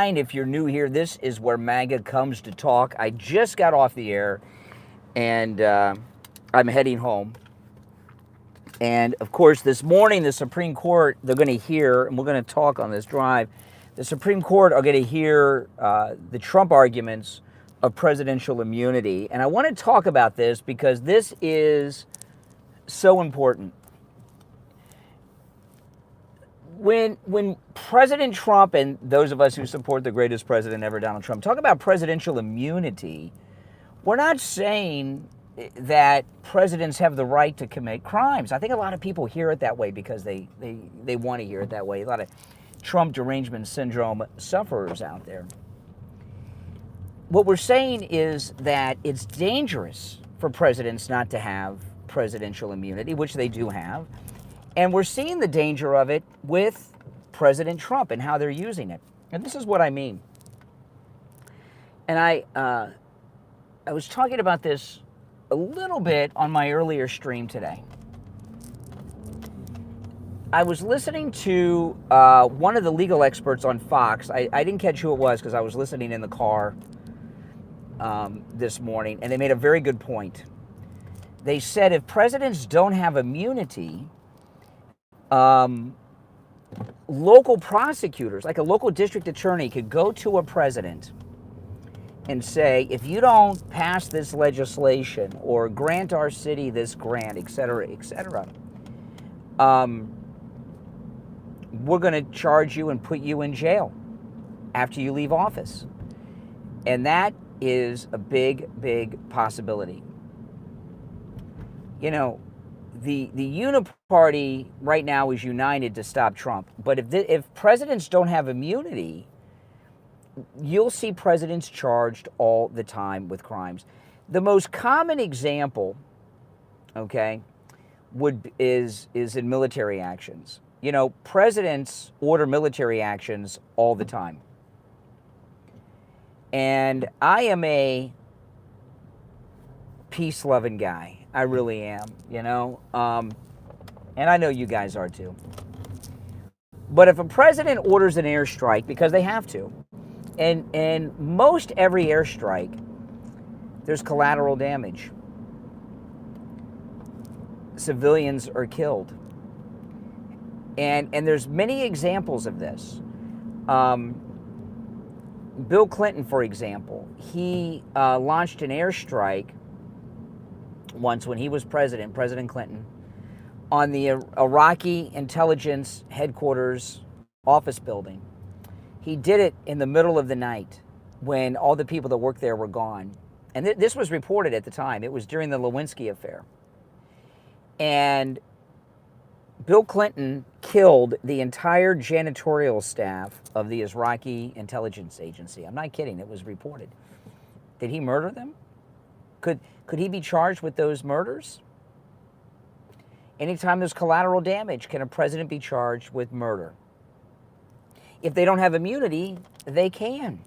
If you're new here, this is where MAGA comes to talk. I just got off the air, and I'm heading home. And, of course, this morning, the Supreme Court, they're going to hear, and we're going to talk on this drive, the Supreme Court are going to hear the Trump arguments of presidential immunity. And I want to talk about this because this is so important. When President Trump and those of us who support the greatest president ever, Donald Trump, talk about presidential immunity, we're not saying that presidents have the right to commit crimes. I think a lot of people hear it that way because they want to hear it that way. A lot of Trump derangement syndrome sufferers out there. What we're saying is that it's dangerous for presidents not to have presidential immunity, which they do have. And we're seeing the danger of it with President Trump and how they're using it. And this is what I mean. And I was talking about this a little bit on my earlier stream today. I was listening to one of the legal experts on Fox. I didn't catch who it was because I was listening in the car this morning, and they made a very good point. They said if presidents don't have immunity, local prosecutors, like a local district attorney, could go to a president and say, if you don't pass this legislation or grant our city this grant, et cetera, we're going to charge you and put you in jail after you leave office. And that is a big, big possibility. You know, the uniparty right now is united to stop Trump. But if presidents don't have immunity, you'll see presidents charged all the time with crimes. The most common example, okay, is in military actions. You know, presidents order military actions all the time. And I am a peace-loving guy. I really am, you know. And I know you guys are too. But if a president orders an airstrike, because they have to, and most every airstrike, there's collateral damage. Civilians are killed. And there's many examples of this. Bill Clinton, for example, he launched an airstrike once when he was president, President Clinton, on the Iraqi intelligence headquarters office building. He did it in the middle of the night when all the people that worked there were gone. And this was reported at the time. It was during the Lewinsky affair. And Bill Clinton killed the entire janitorial staff of the Iraqi intelligence agency. I'm not kidding. It was reported. Did he murder them? Could he be charged with those murders? Anytime there's collateral damage, can a president be charged with murder? If they don't have immunity, they can.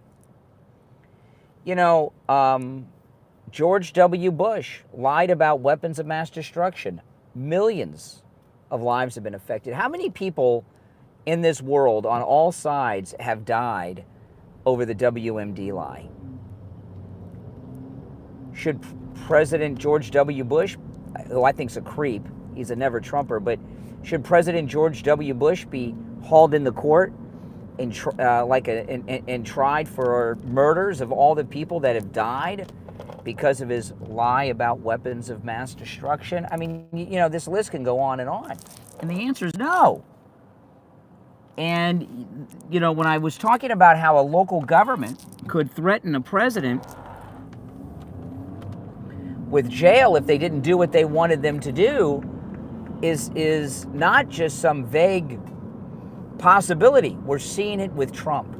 You know, George W. Bush lied about weapons of mass destruction. Millions of lives have been affected. How many people in this world on all sides have died over the WMD lie? Should President George W. Bush, who I think's a creep, he's a never-Trumper, but should President George W. Bush be hauled into court and tried for murders of all the people that have died because of his lie about weapons of mass destruction? I mean, you know, this list can go on. And the answer is no. And, you know, when I was talking about how a local government could threaten a president with jail if they didn't do what they wanted them to do, is not just some vague possibility. We're seeing it with Trump.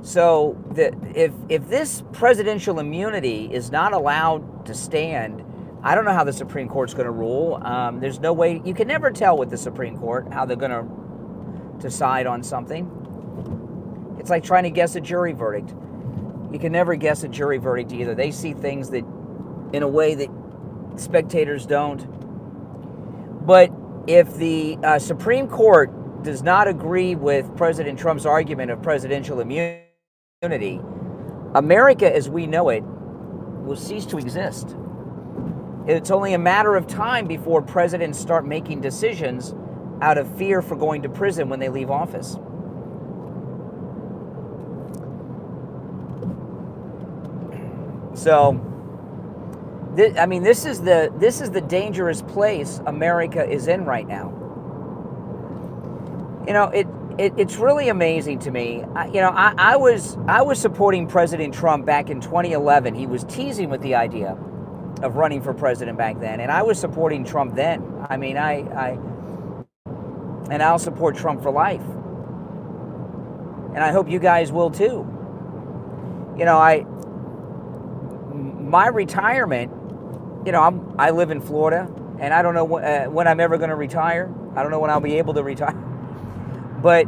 So if this presidential immunity is not allowed to stand, I don't know how the Supreme Court's going to rule. There's no way, you can never tell with the Supreme Court how they're going to decide on something. It's like trying to guess a jury verdict. You can never guess a jury verdict either. They see things that in a way that spectators don't. But if the Supreme Court does not agree with President Trump's argument of presidential immunity, America as we know it will cease to exist. It's only a matter of time before presidents start making decisions out of fear for going to prison when they leave office. So, this is the dangerous place America is in right now. You know, it's really amazing to me. I was supporting President Trump back in 2011. He was teasing with the idea of running for president back then, and I was supporting Trump then. I mean, and I'll support Trump for life, and I hope you guys will too. You know, my retirement. You know, I live in Florida, and I don't know when I'm ever going to retire. I don't know when I'll be able to retire. But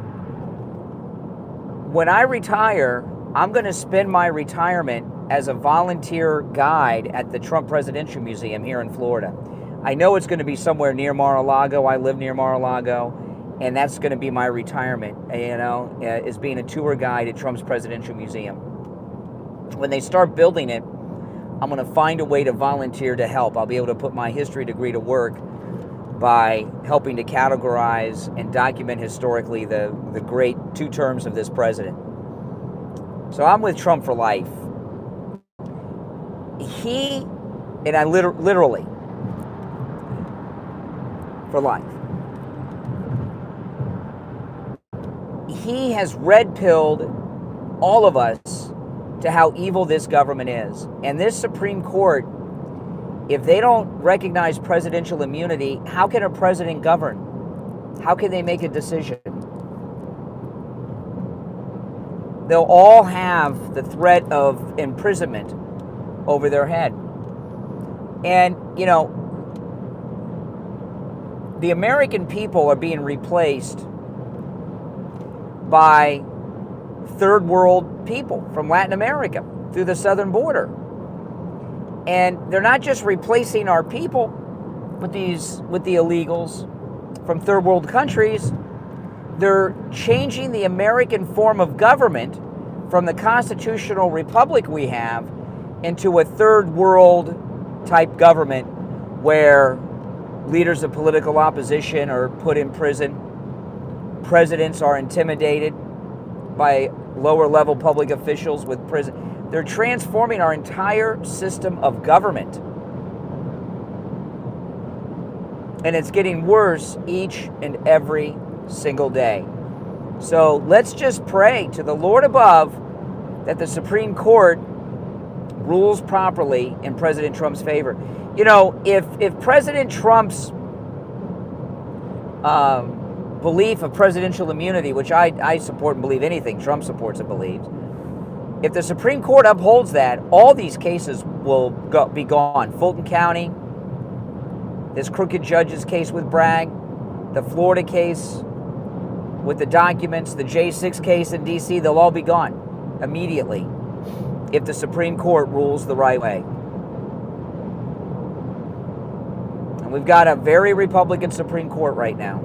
when I retire, I'm going to spend my retirement as a volunteer guide at the Trump Presidential Museum here in Florida. I know it's going to be somewhere near Mar-a-Lago. I live near Mar-a-Lago, and that's going to be my retirement, you know, is being a tour guide at Trump's Presidential Museum. When they start building it, I'm going to find a way to volunteer to help. I'll be able to put my history degree to work by helping to categorize and document historically the great 2 terms of this president. So I'm with Trump for life. And I literally, for life. He has red-pilled all of us to how evil this government is. And this Supreme Court, if they don't recognize presidential immunity, how can a president govern? How can they make a decision? They'll all have the threat of imprisonment over their head. And, you know, the American people are being replaced by third world people from Latin America through the southern border. And they're not just replacing our people with the illegals from third world countries. They're changing the American form of government from the constitutional republic we have into a third world type government where leaders of political opposition are put in prison, presidents are intimidated by lower level public officials with prison. They're transforming our entire system of government. And it's getting worse each and every single day. So let's just pray to the Lord above that the Supreme Court rules properly in President Trump's favor. You know, if President Trump's belief of presidential immunity, which I support and believe anything Trump supports and believes, if the Supreme Court upholds that, all these cases will be gone. Fulton County, this crooked judge's case with Bragg, the Florida case with the documents, the J6 case in D.C., they'll all be gone immediately if the Supreme Court rules the right way. And we've got a very Republican Supreme Court right now.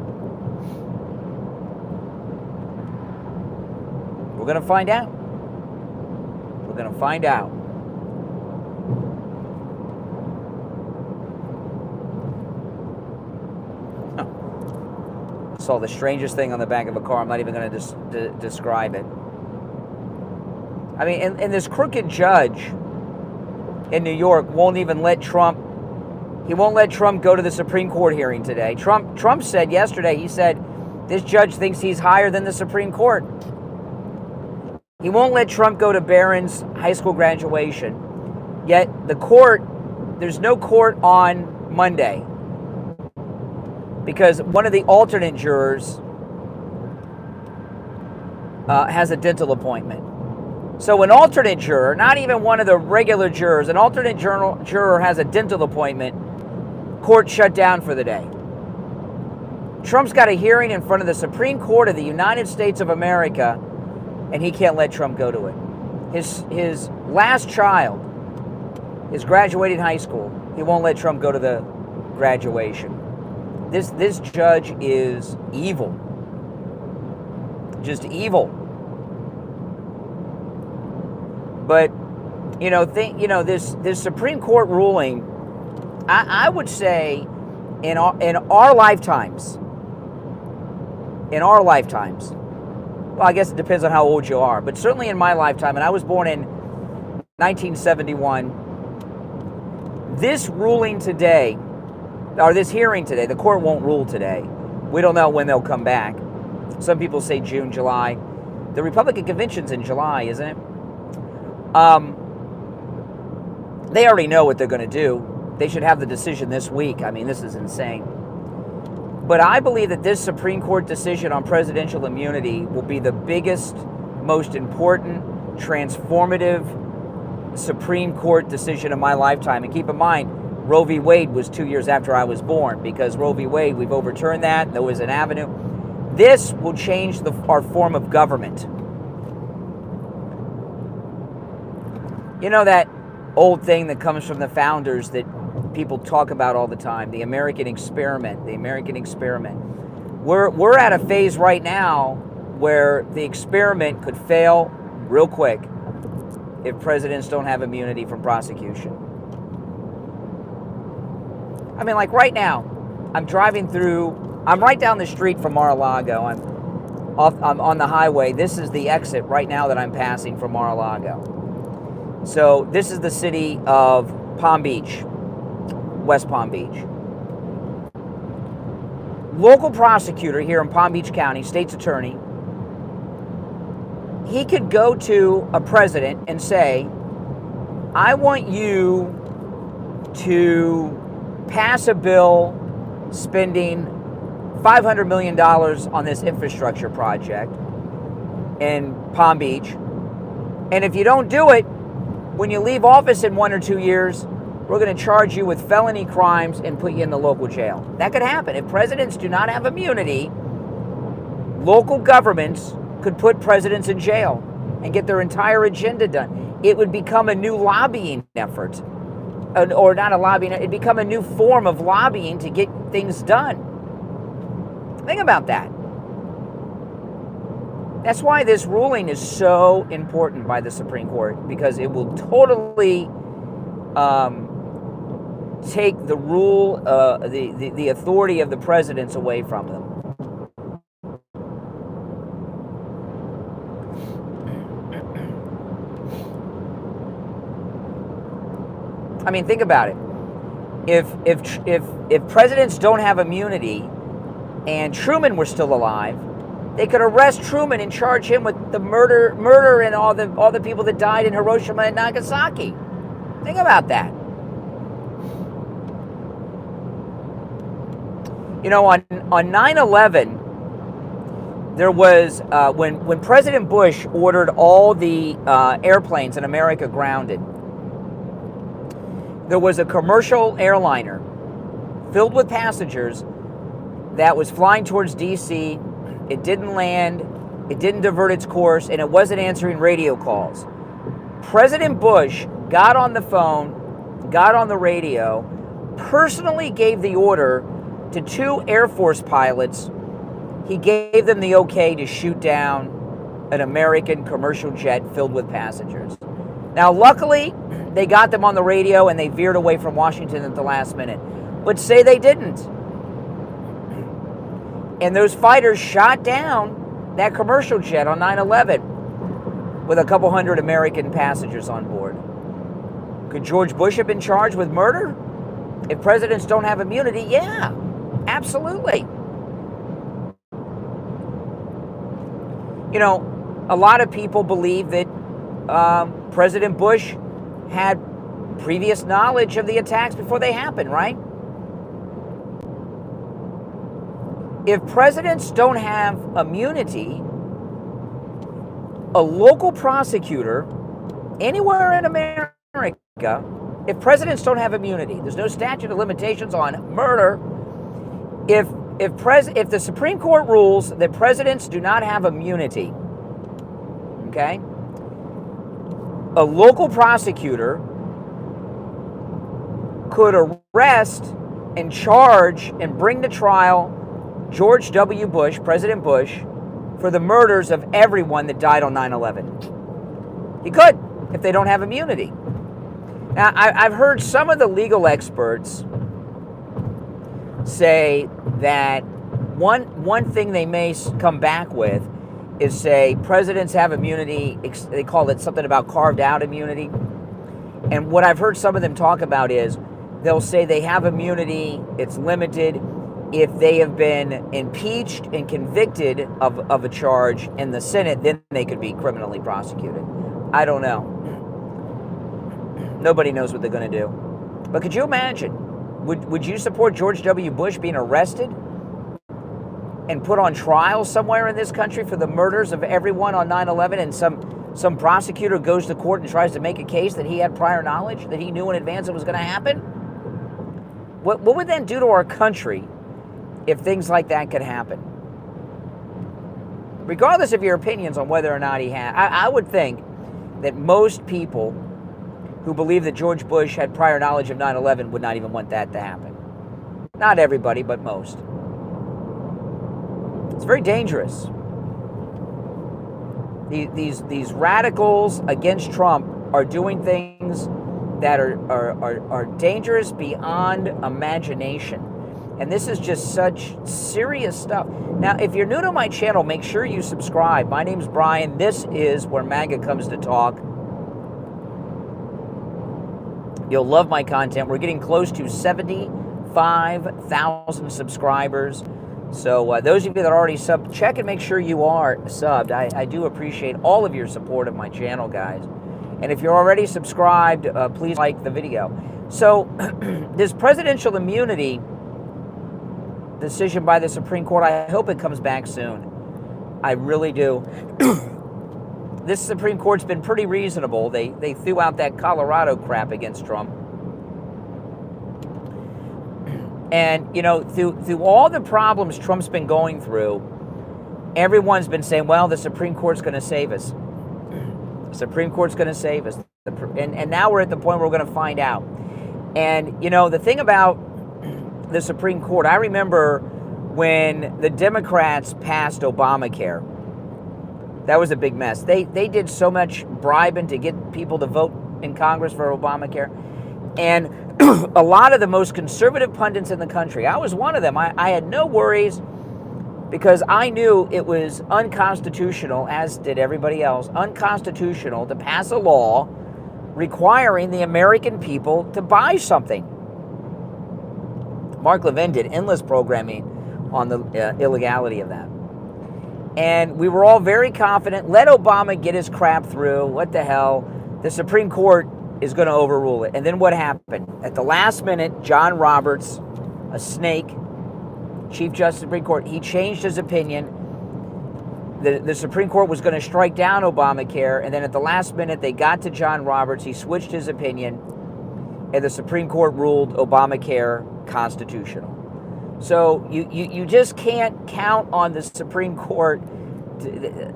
We're going to find out. We're going to find out. I saw the strangest thing on the back of a car. I'm not even going to describe it. I mean, and this crooked judge in New York won't even let Trump, he won't let Trump go to the Supreme Court hearing today. Trump said yesterday, he said, this judge thinks he's higher than the Supreme Court. He won't let Trump go to Barron's high school graduation. Yet the court, there's no court on Monday because one of the alternate jurors has a dental appointment. So an alternate juror, not even one of the regular jurors, an alternate juror has a dental appointment, court shut down for the day. Trump's got a hearing in front of the Supreme Court of the United States of America, and he can't let Trump go to it. His last child is graduating high school. He won't let Trump go to the graduation. This judge is evil. just evil. But this Supreme Court ruling, I would say, in our lifetimes. Well, I guess it depends on how old you are, but certainly in my lifetime, and I was born in 1971. This ruling today, or this hearing today, the court won't rule today. We don't know when they'll come back. Some people say June, July. The Republican convention's in July, isn't it? They already know what they're going to do. They should have the decision this week. I mean, this is insane. But I believe that this Supreme Court decision on presidential immunity will be the biggest, most important, transformative Supreme Court decision of my lifetime. And keep in mind, Roe v. Wade was 2 years after I was born, because Roe v. Wade, we've overturned that. There was an avenue. This will change our form of government. You know that old thing that comes from the founders that people talk about all the time, the American experiment, We're at a phase right now where the experiment could fail real quick if presidents don't have immunity from prosecution. I mean, like right now, I'm right down the street from Mar-a-Lago. I'm on the highway. This is the exit right now that I'm passing from Mar-a-Lago. So this is the city of Palm Beach, West Palm Beach. Local prosecutor here in Palm Beach County, state's attorney, he could go to a president and say, I want you to pass a bill spending $500 million on this infrastructure project in Palm Beach. And if you don't do it, when you leave office in 1 or 2 years, we're going to charge you with felony crimes and put you in the local jail. That could happen. If presidents do not have immunity, local governments could put presidents in jail and get their entire agenda done. It would become a new lobbying effort. Or not a lobbying, it'd become a new form of lobbying to get things done. Think about that. That's why this ruling is so important by the Supreme Court, because it will totally take the rule, the authority of the presidents away from them. I mean, think about it. If presidents don't have immunity, and Truman were still alive, they could arrest Truman and charge him with the murder and all the people that died in Hiroshima and Nagasaki. Think about that. You know, on 9/11, there was when President Bush ordered all the airplanes in America grounded. There was a commercial airliner filled with passengers that was flying towards D.C. It didn't land, it didn't divert its course, and it wasn't answering radio calls. President Bush got on the phone, got on the radio, personally gave the order to 2 Air Force pilots. He gave them the okay to shoot down an American commercial jet filled with passengers. Now, luckily, they got them on the radio and they veered away from Washington at the last minute. But say they didn't, and those fighters shot down that commercial jet on 9/11 with a couple hundred American passengers on board. Could George Bush have been charged with murder? If presidents don't have immunity, yeah, absolutely. You know, a lot of people believe that President Bush had previous knowledge of the attacks before they happened, right? If presidents don't have immunity, a local prosecutor anywhere in America, if presidents don't have immunity, there's no statute of limitations on murder. If the Supreme Court rules that presidents do not have immunity, okay, a local prosecutor could arrest and charge and bring to trial George W. Bush, President Bush, for the murders of everyone that died on 9/11. He could, if they don't have immunity. Now, I've heard some of the legal experts say that one thing they may come back with is say presidents have immunity. They call it something about carved out immunity. And what I've heard some of them talk about is they'll say they have immunity, it's limited, if they have been impeached and convicted of a charge in the Senate, then they could be criminally prosecuted. I don't know. Nobody knows what they're going to do. But could you imagine? Would you support George W. Bush being arrested and put on trial somewhere in this country for the murders of everyone on 9/11, and some prosecutor goes to court and tries to make a case that he had prior knowledge, that he knew in advance it was going to happen? What would that do to our country if things like that could happen? Regardless of your opinions on whether or not he had, I would think that most people who believe that George Bush had prior knowledge of 9/11 would not even want that to happen. Not everybody, but most. It's very dangerous. These radicals against Trump are doing things that are dangerous beyond imagination. And this is just such serious stuff. Now, if you're new to my channel, make sure you subscribe. My name's Brian. This is where MAGA comes to talk. You'll love my content. We're getting close to 75,000 subscribers. So those of you that are already subbed, check and make sure you are subbed. I do appreciate all of your support of my channel, guys. And if you're already subscribed, please like the video. So this presidential immunity decision by the Supreme Court, I hope it comes back soon. I really do. This Supreme Court's been pretty reasonable. They threw out that Colorado crap against Trump. And, you know, through all the problems Trump's been going through, everyone's been saying, well, the Supreme Court's going to save us. The Supreme Court's going to save us. And now we're at the point where we're going to find out. And, you know, the thing about the Supreme Court, I remember when the Democrats passed Obamacare. That was a big mess. They did so much bribing to get people to vote in Congress for Obamacare. And a lot of the most conservative pundits in the country, I was one of them. I had no worries because I knew it was unconstitutional, as did everybody else, unconstitutional to pass a law requiring the American people to buy something. Mark Levin did endless programming on the illegality of that. And we were all very confident. Let Obama get his crap through. What the hell? The Supreme Court is going to overrule it. And then what happened? At the last minute, John Roberts, a snake, Chief Justice of the Supreme Court, he changed his opinion. The Supreme Court was going to strike down Obamacare, and then at the last minute, they got to John Roberts. He switched his opinion, and the Supreme Court ruled Obamacare constitutional. So you just can't count on the Supreme Court.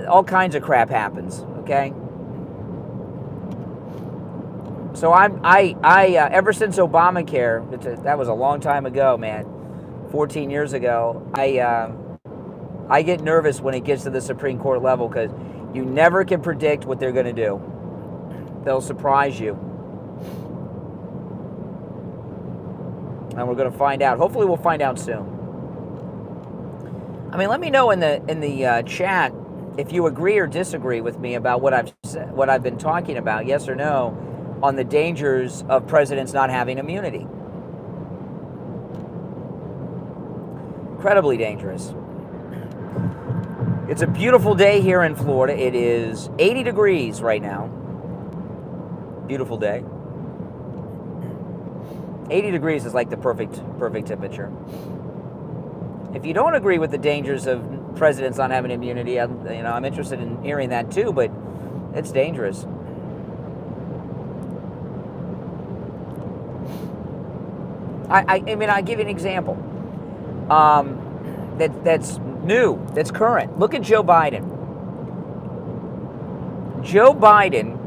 All kinds of crap happens, okay? So I ever since Obamacare, that was a long time ago, man, 14 years ago, I get nervous when it gets to the Supreme Court level because you never can predict what they're going to do. They'll surprise you. And we're going to find out. Hopefully we'll find out soon. I mean, let me know in the chat if you agree or disagree with me about what I've been talking about, yes or no, on the dangers of presidents not having immunity. Incredibly dangerous. It's a beautiful day here in Florida. It is 80 degrees right now. Beautiful day. 80 degrees is like the perfect temperature. If you don't agree with the dangers of presidents not having immunity, I'm interested in hearing that too, but it's dangerous. I mean, I'll give you an example that's new, that's current. Look at Joe Biden. Joe Biden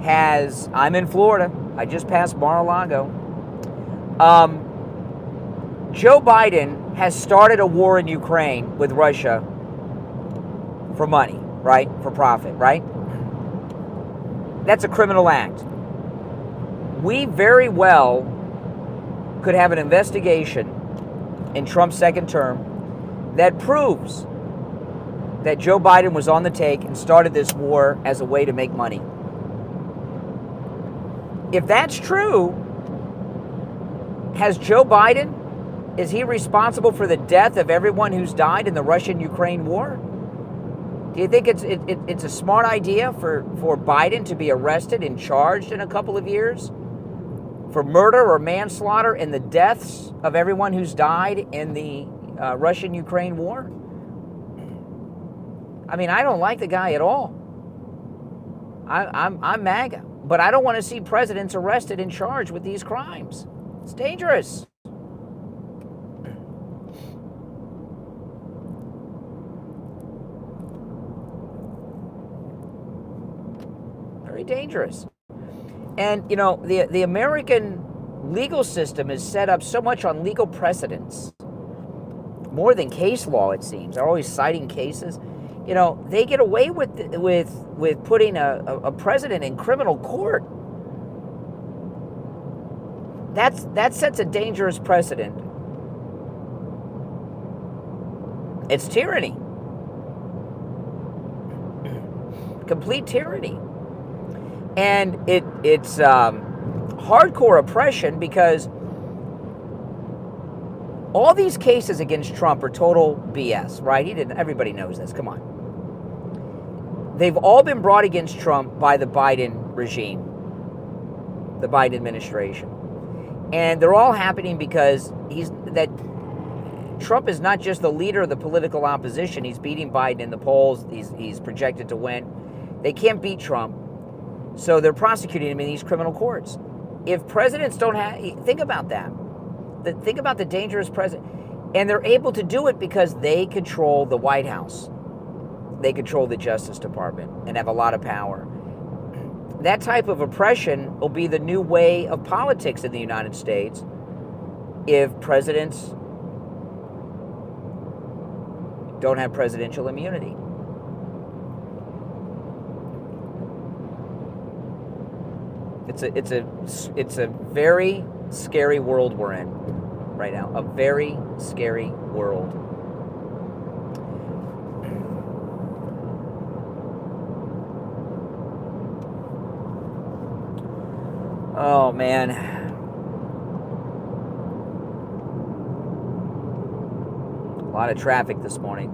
has, I'm in Florida, I just passed Mar-a-Lago. Joe Biden has started a war in Ukraine with Russia for money, right? For profit, right? That's a criminal act. We very well could have an investigation in Trump's second term that proves that Joe Biden was on the take and started this war as a way to make money. If that's true, has Joe Biden, is he responsible for the death of everyone who's died in the Russian-Ukraine war? Do you think it's a smart idea for Biden to be arrested and charged in a couple of years for murder or manslaughter and the deaths of everyone who's died in the Russian-Ukraine war? I mean, I don't like the guy at all. I'm MAGA, but I don't want to see presidents arrested and charged with these crimes. It's dangerous. Very dangerous. And, you know, the American legal system is set up so much on legal precedents, more than case law, it seems. They're always citing cases. You know, they get away with putting a president in criminal court. That sets a dangerous precedent. It's tyranny. Complete tyranny. And it's hardcore oppression, because all these cases against Trump are total BS, right? Everybody knows this. Come on. They've all been brought against Trump by the Biden regime, the Biden administration. And they're all happening because Trump is not just the leader of the political opposition. He's beating Biden in the polls. He's projected to win. They can't beat Trump, so they're prosecuting him in these criminal courts. If presidents don't have, think about that. Think about the dangerous president. And they're able to do it because they control the White House. They control the Justice Department and have a lot of power. That type of oppression will be the new way of politics in the United States if presidents don't have presidential immunity. It's a very scary world we're in right now. A very scary world. Oh, man. A lot of traffic this morning.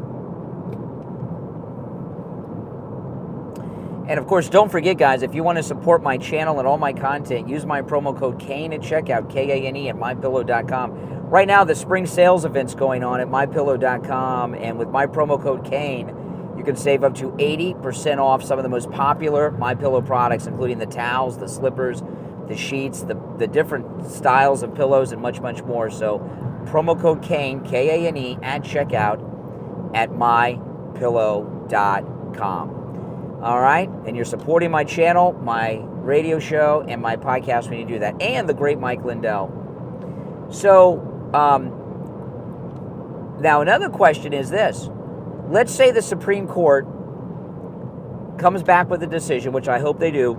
And of course, don't forget, guys, if you want to support my channel and all my content, use my promo code KANE at checkout, KANE at MyPillow.com. Right now, the spring sales event's going on at MyPillow.com, and with my promo code KANE, you can save up to 80% off some of the most popular MyPillow products, including the towels, the slippers, the sheets, the different styles of pillows, and much, much more. So, promo code KANE, KANE, at checkout at MyPillow.com. All right? And you're supporting my channel, my radio show, and my podcast when you do that, and the great Mike Lindell. So, now another question is this. Let's say the Supreme Court comes back with a decision, which I hope they do,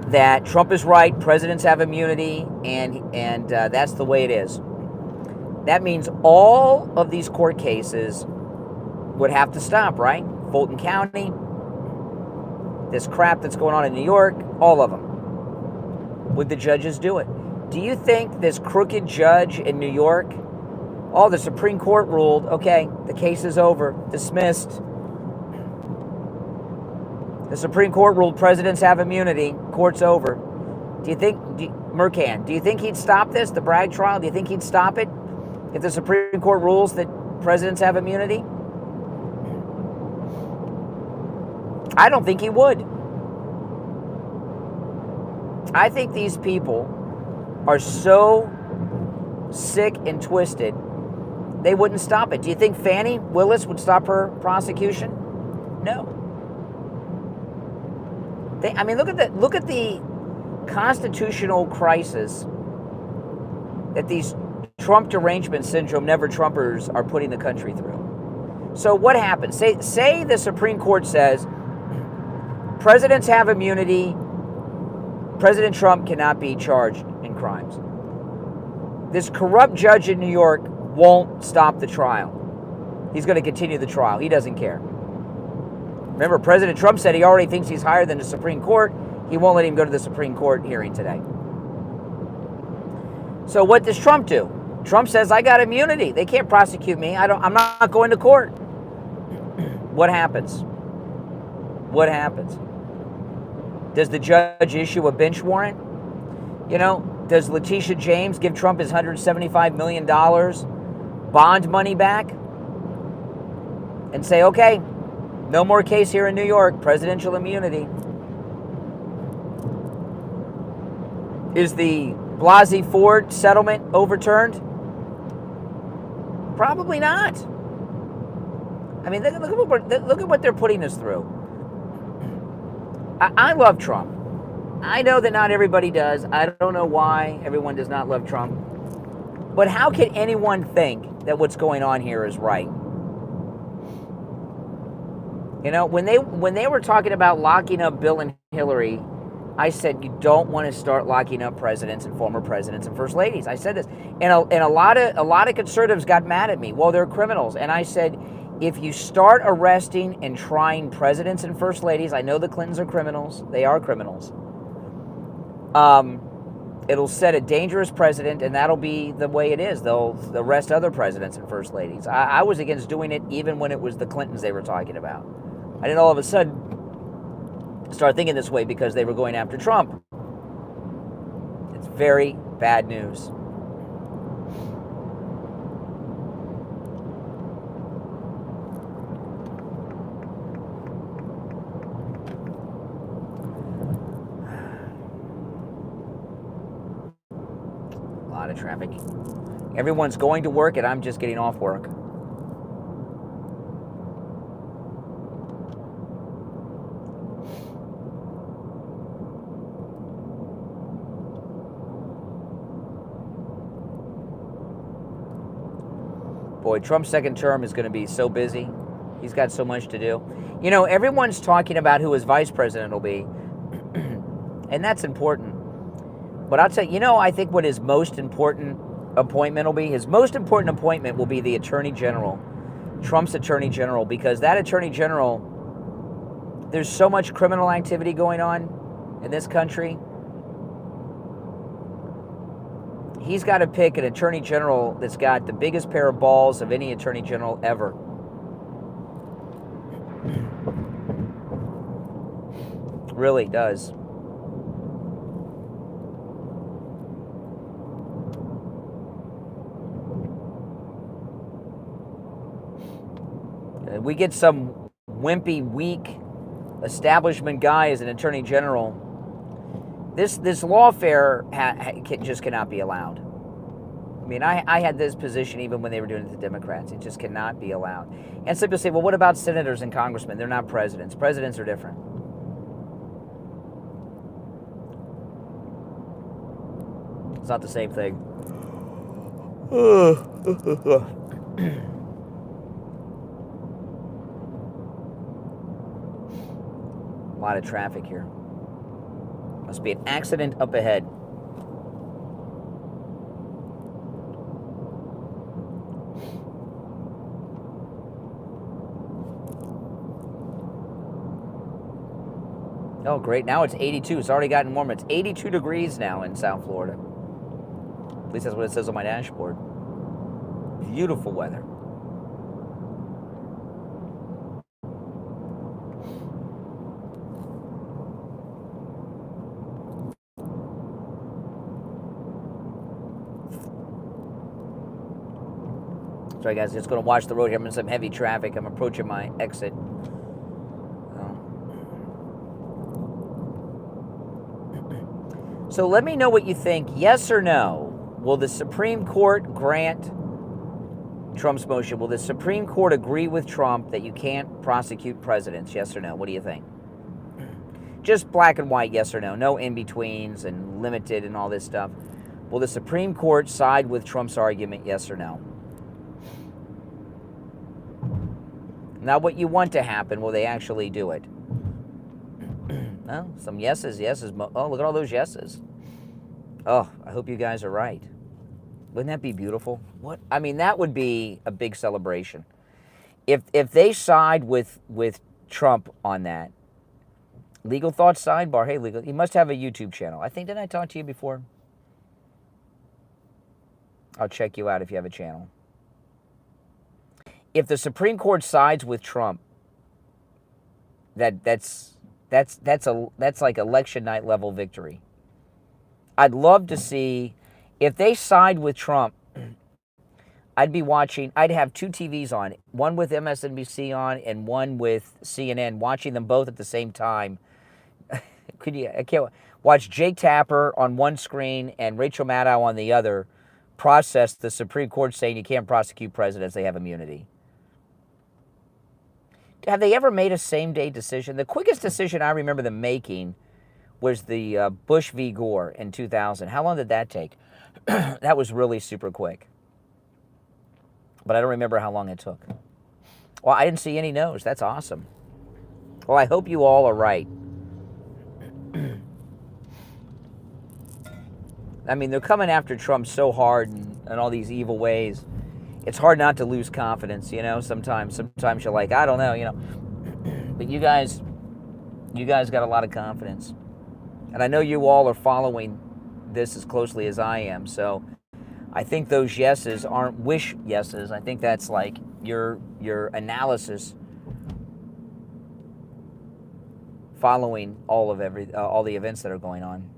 that Trump is right, presidents have immunity, and that's the way it is. That means all of these court cases would have to stop, right? Fulton County, this crap that's going on in New York, all of them. Would the judges do it? Do you think this crooked judge in New York, the Supreme Court ruled, okay, the case is over, dismissed. The Supreme Court ruled presidents have immunity, court's over. Do you think, Mercan, do you think he'd stop this, the Bragg trial? Do you think he'd stop it if the Supreme Court rules that presidents have immunity? I don't think he would. I think these people are so sick and twisted, they wouldn't stop it. Do you think Fani Willis would stop her prosecution? No. Look at the constitutional crisis that these Trump derangement syndrome never Trumpers are putting the country through. So what happens? Say the Supreme Court says presidents have immunity. President Trump cannot be charged in crimes. This corrupt judge in New York won't stop the trial. He's going to continue the trial. He doesn't care. Remember, President Trump said he already thinks he's higher than the Supreme Court. He won't let him go to the Supreme Court hearing today. So what does Trump do? Trump says, I got immunity. They can't prosecute me. I'm not going to court. What happens? What happens? Does the judge issue a bench warrant? You know, does Letitia James give Trump his $175 million bond money back and say, okay, no more case here in New York, presidential immunity? Is the Blasey Ford settlement overturned? Probably not. I mean, look at what they're putting us through. I love Trump. I know that not everybody does. I don't know why everyone does not love Trump. But how can anyone think that what's going on here is right? You know, when they were talking about locking up Bill and Hillary, I said you don't want to start locking up presidents and former presidents and first ladies. I said this, and a lot of conservatives got mad at me. Well, they're criminals, and I said, if you start arresting and trying presidents and first ladies, I know the Clintons are criminals. They are criminals. It'll set a dangerous precedent, and that'll be the way it is. They'll arrest other presidents and first ladies. I was against doing it even when it was the Clintons they were talking about. I didn't all of a sudden start thinking this way because they were going after Trump. It's very bad news. A lot of traffic. Everyone's going to work and I'm just getting off work. Boy, Trump's second term is going to be so busy. He's got so much to do. You know, everyone's talking about who his vice president will be, and that's important. But I'll tell you, I think what his most important appointment will be, his most important appointment will be the Attorney General, Trump's Attorney General, because that Attorney General, there's so much criminal activity going on in this country. He's got to pick an Attorney General that's got the biggest pair of balls of any Attorney General ever. Really does. We get some wimpy, weak establishment guy as an Attorney General. This lawfare just cannot be allowed. I mean, I had this position even when they were doing it to the Democrats. It just cannot be allowed. And some people say, well, what about senators and congressmen? They're not presidents. Presidents are different. It's not the same thing. A lot of traffic here. Must be an accident up ahead. Oh, great. Now it's 82. It's already gotten warmer. It's 82 degrees now in South Florida. At least that's what it says on my dashboard. Beautiful weather. Sorry guys, just going to watch the road here. I'm in some heavy traffic. I'm approaching my exit. So let me know what you think. Yes or no? Will the Supreme Court grant Trump's motion? Will the Supreme Court agree with Trump that you can't prosecute presidents? Yes or no? What do you think? Just black and white, yes or no. No in-betweens and limited and all this stuff. Will the Supreme Court side with Trump's argument? Yes or no? Not what you want to happen. Will they actually do it? No, some yeses, yeses. Oh, look at all those yeses. Oh, I hope you guys are right. Wouldn't that be beautiful? What? I mean, that would be a big celebration. If they side with Trump on that. Legal Thoughts Sidebar. Hey, Legal, you must have a YouTube channel. Didn't I talk to you before? I'll check you out if you have a channel. If the Supreme Court sides with Trump, that's like election night level victory. I'd love to see, if they side with Trump, I'd be watching, I'd have two TVs on, one with MSNBC on and one with CNN, watching them both at the same time. I can't watch Jake Tapper on one screen and Rachel Maddow on the other process the Supreme Court saying you can't prosecute presidents, they have immunity. Have they ever made a same-day decision? The quickest decision I remember them making was the Bush v. Gore in 2000. How long did that take? That was really super quick. But I don't remember how long it took. Well, I didn't see any no's. That's awesome. Well, I hope you all are right. I mean, they're coming after Trump so hard and all these evil ways. It's hard not to lose confidence, you know. Sometimes you're like, I don't know, you know. But you guys got a lot of confidence. And I know you all are following this as closely as I am. So I think those yeses aren't wish yeses. I think that's like your analysis following all the events that are going on.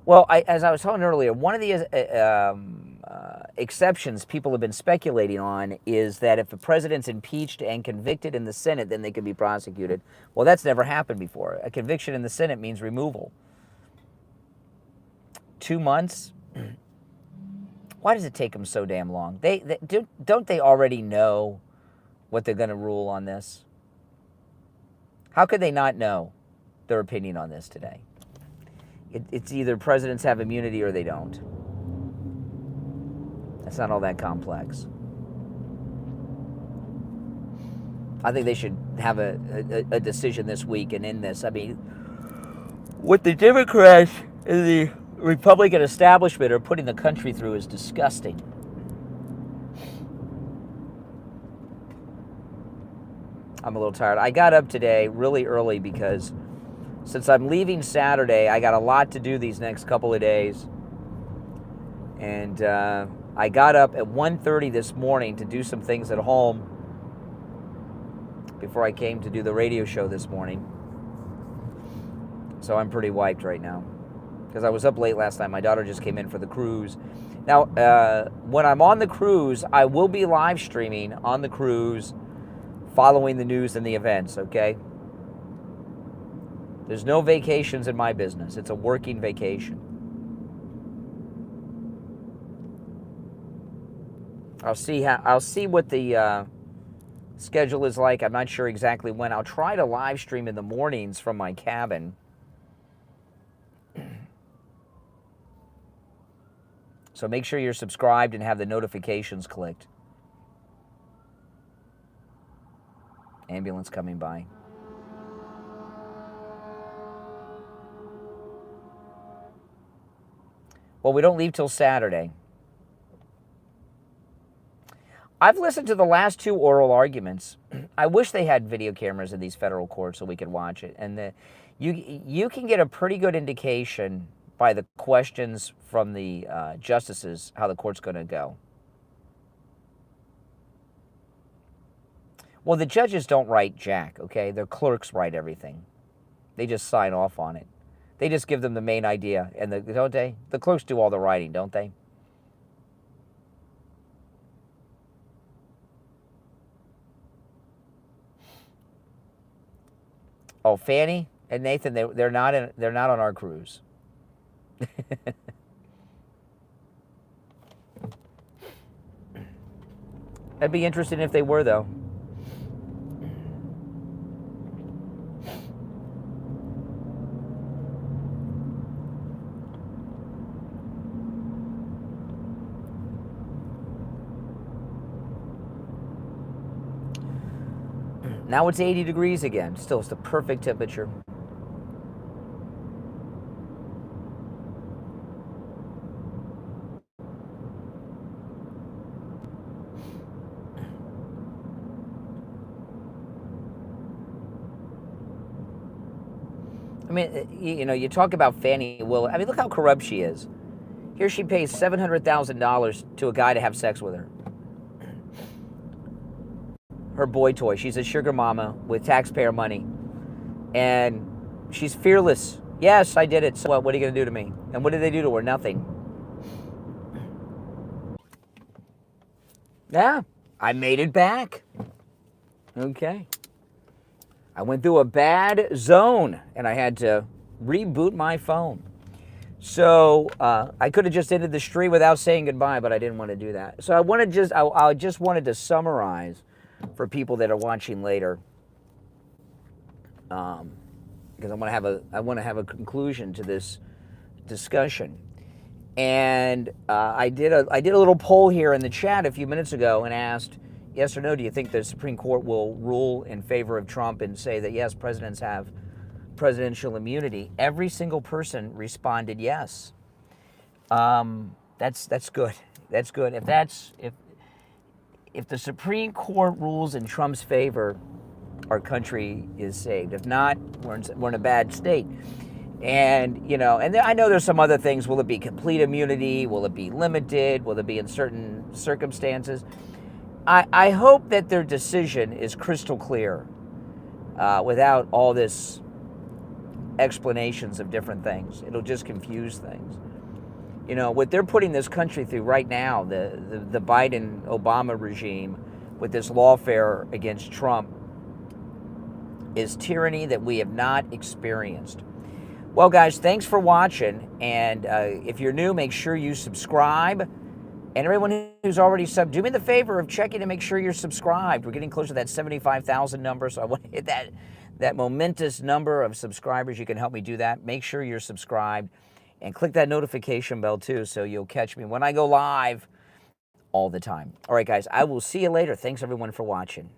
Well, as I was talking earlier, one of the exceptions people have been speculating on is that if the president's impeached and convicted in the Senate, then they can be prosecuted. Well, that's never happened before. A conviction in the Senate means removal. 2 months? Why does it take them so damn long? Don't they already know what they're going to rule on this? How could they not know their opinion on this today? It's either presidents have immunity or they don't. It's not all that complex. I think they should have a decision this week and end this. I mean, what the Democrats and the Republican establishment are putting the country through is disgusting. I'm a little tired. I got up today really early because since I'm leaving Saturday, I got a lot to do these next couple of days. And I got up at 1:30 this morning to do some things at home before I came to do the radio show this morning. So I'm pretty wiped right now because I was up late last night. My daughter just came in for the cruise. Now, when I'm on the cruise, I will be live streaming on the cruise following the news and the events, okay? There's no vacations in my business. It's a working vacation. I'll see what the schedule is like. I'm not sure exactly when. I'll try to live stream in the mornings from my cabin. So make sure you're subscribed and have the notifications clicked. Ambulance coming by. Well, we don't leave till Saturday. I've listened to the last two oral arguments. I wish they had video cameras in these federal courts so we could watch it. And you can get a pretty good indication by the questions from the justices how the court's going to go. Well, the judges don't write jack, okay? Their clerks write everything. They just sign off on it. They just give them the main idea, and don't they? The clerks do all the writing, don't they? Oh, Fanny and Nathan, they're not on our cruise. That'd be interesting if they were, though. Now it's 80 degrees again. Still, it's the perfect temperature. I mean, you know, you talk about Fannie Willis. I mean, look how corrupt she is. Here she pays $700,000 to a guy to have sex with her. Her boy toy. She's a sugar mama with taxpayer money. And she's fearless. Yes, I did it. So what are you going to do to me? And what did they do to her? Nothing. Yeah, I made it back. Okay. I went through a bad zone and I had to reboot my phone. So I could have just ended the stream without saying goodbye, but I didn't want to do that. So I just wanted to summarize for people that are watching later, because I want to have a conclusion to this discussion. And I did a little poll here in the chat a few minutes ago and asked, yes or no, do you think the Supreme Court will rule in favor of Trump and say that yes, presidents have presidential immunity? Every single person responded yes. That's good. That's good. If the Supreme Court rules in Trump's favor, our country is saved. If not, we're in a bad state. And you know, and I know there's some other things. Will it be complete immunity? Will it be limited? Will it be in certain circumstances? I hope that their decision is crystal clear, without all this explanations of different things. It'll just confuse things. You know, what they're putting this country through right now, the Biden-Obama regime with this lawfare against Trump, is tyranny that we have not experienced. Well, guys, thanks for watching. And if you're new, make sure you subscribe. And everyone who's already subbed, do me the favor of checking to make sure you're subscribed. We're getting close to that 75,000 number, so I want to hit that momentous number of subscribers. You can help me do that. Make sure you're subscribed and click that notification bell too, so you'll catch me when I go live all the time. All right, guys, I will see you later. Thanks, everyone, for watching.